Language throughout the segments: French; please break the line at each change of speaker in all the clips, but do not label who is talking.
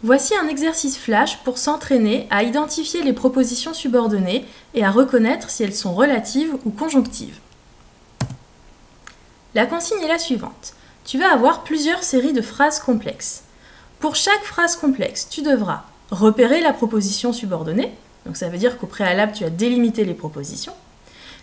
Voici un exercice flash pour s'entraîner à identifier les propositions subordonnées et à reconnaître si elles sont relatives ou conjonctives. La consigne est la suivante. Tu vas avoir plusieurs séries de phrases complexes. Pour chaque phrase complexe, tu devras repérer la proposition subordonnée, donc ça veut dire qu'au préalable, tu as délimité les propositions.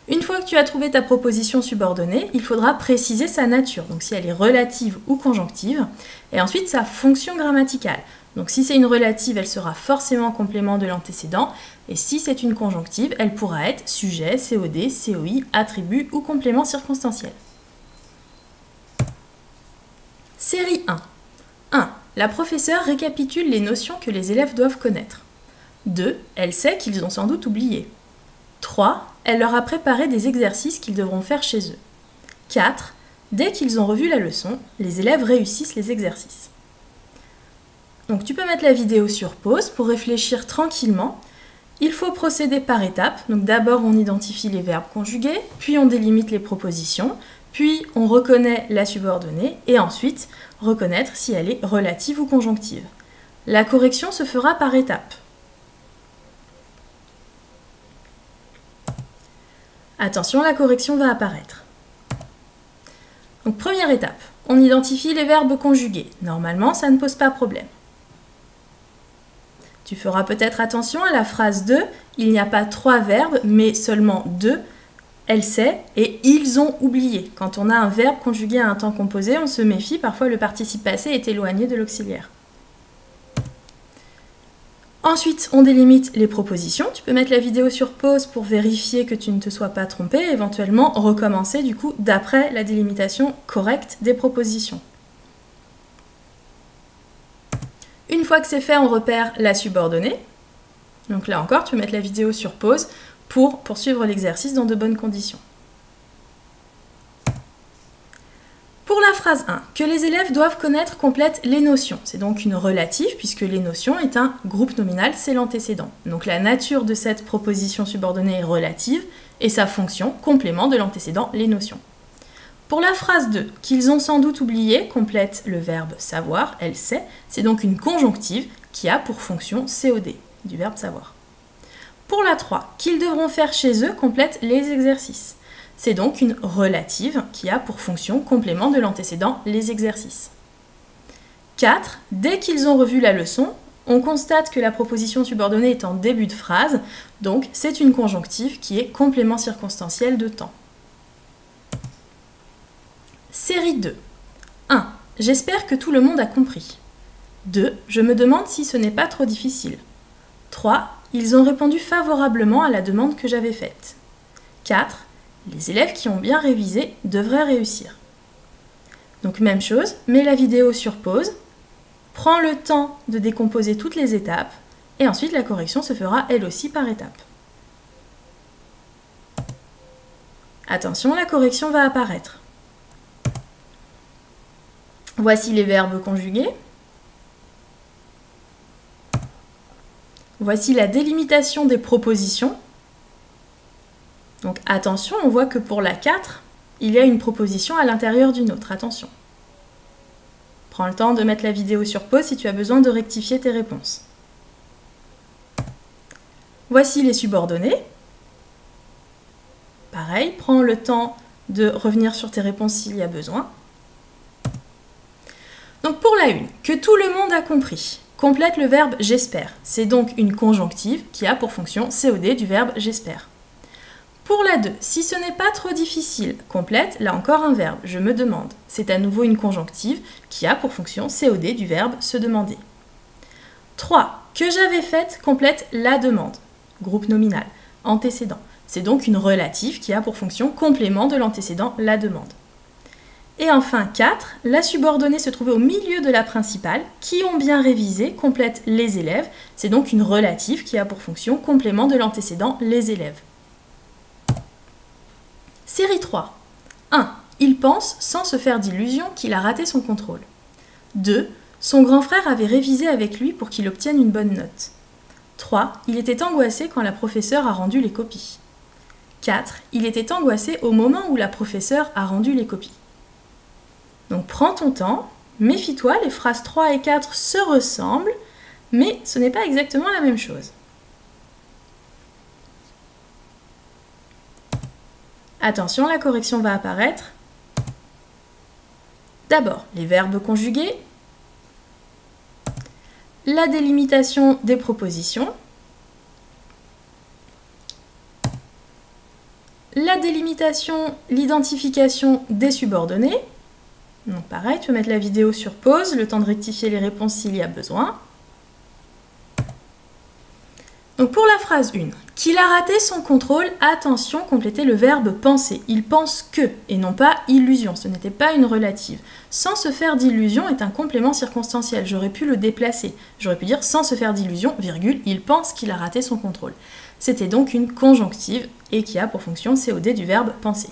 Une fois que tu as trouvé ta proposition subordonnée, il faudra préciser sa nature, donc si elle est relative ou conjonctive, et ensuite sa fonction grammaticale. Donc si c'est une relative, elle sera forcément complément de l'antécédent, et si c'est une conjonctive, elle pourra être sujet, COD, COI, attribut ou complément circonstanciel. Série 1. 1. La professeure récapitule les notions que les élèves doivent connaître. 2. Elle sait qu'ils ont sans doute oublié. 3. Elle leur a préparé des exercices qu'ils devront faire chez eux. 4. Dès qu'ils ont revu la leçon, les élèves réussissent les exercices. Donc tu peux mettre la vidéo sur pause pour réfléchir tranquillement. Il faut procéder par étapes. Donc d'abord on identifie les verbes conjugués, puis on délimite les propositions, puis on reconnaît la subordonnée et ensuite reconnaître si elle est relative ou conjonctive. La correction se fera par étapes. Attention, la correction va apparaître. Donc première étape, on identifie les verbes conjugués. Normalement, ça ne pose pas problème. Tu feras peut-être attention à la phrase 2, il n'y a pas 3 verbes, mais seulement 2. Elle sait et ils ont oublié. Quand on a un verbe conjugué à un temps composé, on se méfie, parfois le participe passé est éloigné de l'auxiliaire. Ensuite, on délimite les propositions. Tu peux mettre la vidéo sur pause pour vérifier que tu ne te sois pas trompé et éventuellement recommencer du coup d'après la délimitation correcte des propositions. Une fois que c'est fait, on repère la subordonnée. Donc là encore, tu peux mettre la vidéo sur pause pour poursuivre l'exercice dans de bonnes conditions. Pour la phrase 1, que les élèves doivent connaître complète les notions. C'est donc une relative puisque les notions est un groupe nominal, c'est l'antécédent. Donc la nature de cette proposition subordonnée est relative et sa fonction, complément de l'antécédent, les notions. Pour la phrase 2, qu'ils ont sans doute oublié, complète le verbe savoir, elle sait, c'est donc une conjonctive qui a pour fonction COD, du verbe savoir. Pour la 3, qu'ils devront faire chez eux, complète les exercices. C'est donc une relative qui a pour fonction complément de l'antécédent les exercices. 4. Dès qu'ils ont revu la leçon, on constate que la proposition subordonnée est en début de phrase, donc c'est une conjonctive qui est complément circonstanciel de temps. Série 2. 1. J'espère que tout le monde a compris. 2. Je me demande si ce n'est pas trop difficile. 3. Ils ont répondu favorablement à la demande que j'avais faite. 4. Les élèves qui ont bien révisé devraient réussir. Donc même chose, mets la vidéo sur pause, prends le temps de décomposer toutes les étapes et ensuite la correction se fera elle aussi par étapes. Attention, la correction va apparaître. Voici les verbes conjugués. Voici la délimitation des propositions. Donc attention, on voit que pour la 4, il y a une proposition à l'intérieur d'une autre. Attention. Prends le temps de mettre la vidéo sur pause si tu as besoin de rectifier tes réponses. Voici les subordonnées. Pareil, prends le temps de revenir sur tes réponses s'il y a besoin. Donc pour la 1, que tout le monde a compris. Complète le verbe j'espère. C'est donc une conjonctive qui a pour fonction COD du verbe j'espère. Pour la 2, si ce n'est pas trop difficile, complète, là encore un verbe, je me demande. C'est à nouveau une conjonctive qui a pour fonction COD du verbe se demander. 3, que j'avais faite, complète la demande, groupe nominal, antécédent. C'est donc une relative qui a pour fonction complément de l'antécédent la demande. Et enfin 4, la subordonnée se trouvait au milieu de la principale, qui ont bien révisé, complète les élèves. C'est donc une relative qui a pour fonction complément de l'antécédent les élèves. Série 3. 1. Il pense, sans se faire d'illusion, qu'il a raté son contrôle. 2. Son grand frère avait révisé avec lui pour qu'il obtienne une bonne note. 3. Il était angoissé quand la professeure a rendu les copies. 4. Il était angoissé au moment où la professeure a rendu les copies. Donc prends ton temps, méfie-toi, les phrases 3 et 4 se ressemblent. mais ce n'est pas exactement la même chose. Attention, la correction va apparaître. D'abord, les verbes conjugués, la délimitation des propositions, la délimitation, l'identification des subordonnés. Donc pareil, tu peux mettre la vidéo sur pause, le temps de rectifier les réponses s'il y a besoin. Donc pour la phrase 1, qu'il a raté son contrôle, attention, complétez le verbe penser. Il pense que, et non pas illusion, ce n'était pas une relative. Sans se faire d'illusion est un complément circonstanciel, j'aurais pu le déplacer. J'aurais pu dire sans se faire d'illusion, virgule, il pense qu'il a raté son contrôle. C'était donc une conjonctive et qui a pour fonction COD du verbe penser.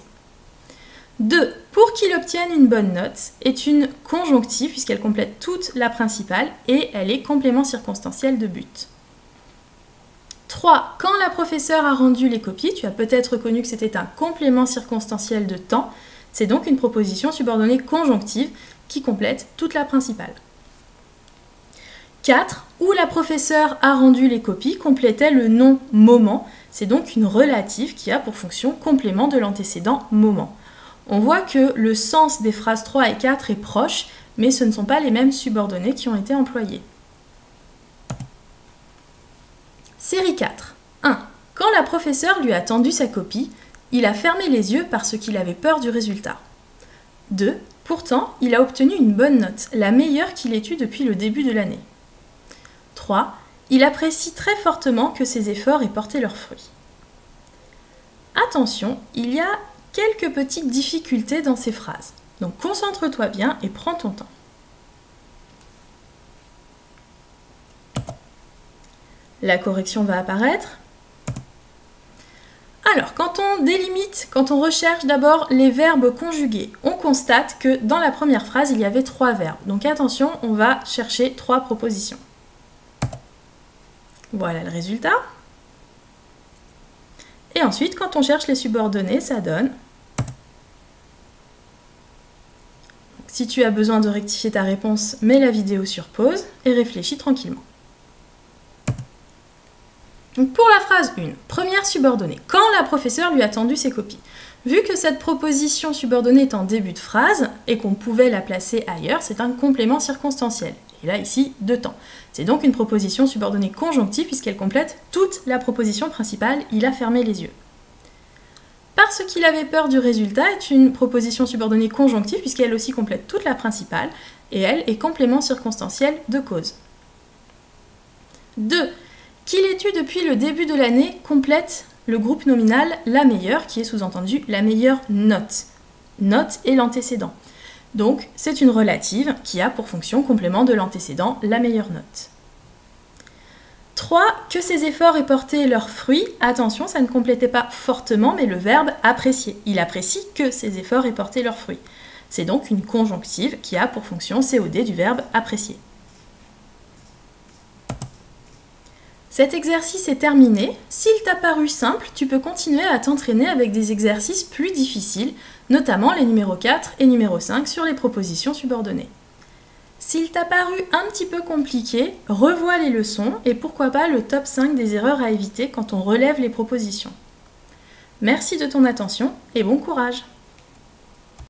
2. Pour qu'il obtienne une bonne note est une conjonctive puisqu'elle complète toute la principale et elle est complément circonstanciel de but. 3. Quand la professeure a rendu les copies, tu as peut-être reconnu que c'était un complément circonstanciel de temps, c'est donc une proposition subordonnée conjonctive qui complète toute la principale. 4. Où la professeure a rendu les copies complétait le nom moment, c'est donc une relative qui a pour fonction complément de l'antécédent moment. On voit que le sens des phrases 3 et 4 est proche, mais ce ne sont pas les mêmes subordonnés qui ont été employés. Série 4. 1. Quand la professeure lui a tendu sa copie, il a fermé les yeux parce qu'il avait peur du résultat. 2. Pourtant, il a obtenu une bonne note, la meilleure qu'il ait eue depuis le début de l'année. 3. Il apprécie très fortement que ses efforts aient porté leurs fruits. Attention, il y a quelques petites difficultés dans ces phrases. Donc concentre-toi bien et prends ton temps. La correction va apparaître. Alors, quand on délimite, quand on recherche d'abord les verbes conjugués, on constate que dans la première phrase, il y avait 3 verbes. Donc attention, on va chercher 3 propositions. Voilà le résultat. Et ensuite, quand on cherche les subordonnés, ça donne... Si tu as besoin de rectifier ta réponse, mets la vidéo sur pause et réfléchis tranquillement. Donc pour la phrase 1, première subordonnée, quand la professeure lui a tendu ses copies. Vu que cette proposition subordonnée est en début de phrase et qu'on pouvait la placer ailleurs, c'est un complément circonstanciel. Et là, ici, de temps. C'est donc une proposition subordonnée conjonctive puisqu'elle complète toute la proposition principale, il a fermé les yeux. Parce qu'il avait peur du résultat est une proposition subordonnée conjonctive puisqu'elle aussi complète toute la principale et elle est complément circonstanciel de cause. 2. Qu'il ait eu depuis le début de l'année complète le groupe nominal la meilleure qui est sous-entendu la meilleure note. Note est l'antécédent. Donc c'est une relative qui a pour fonction complément de l'antécédent la meilleure note. 3. Que ses efforts aient porté leurs fruits. Attention, ça ne complétait pas fortement, mais le verbe apprécier. Il apprécie que ses efforts aient porté leurs fruits. C'est donc une conjonctive qui a pour fonction COD du verbe apprécier. Cet exercice est terminé. S'il t'a paru simple, tu peux continuer à t'entraîner avec des exercices plus difficiles, notamment les numéros 4 et numéro 5 sur les propositions subordonnées. S'il t'a paru un petit peu compliqué, revois les leçons et pourquoi pas le top 5 des erreurs à éviter quand on relève les propositions. Merci de ton attention et bon courage!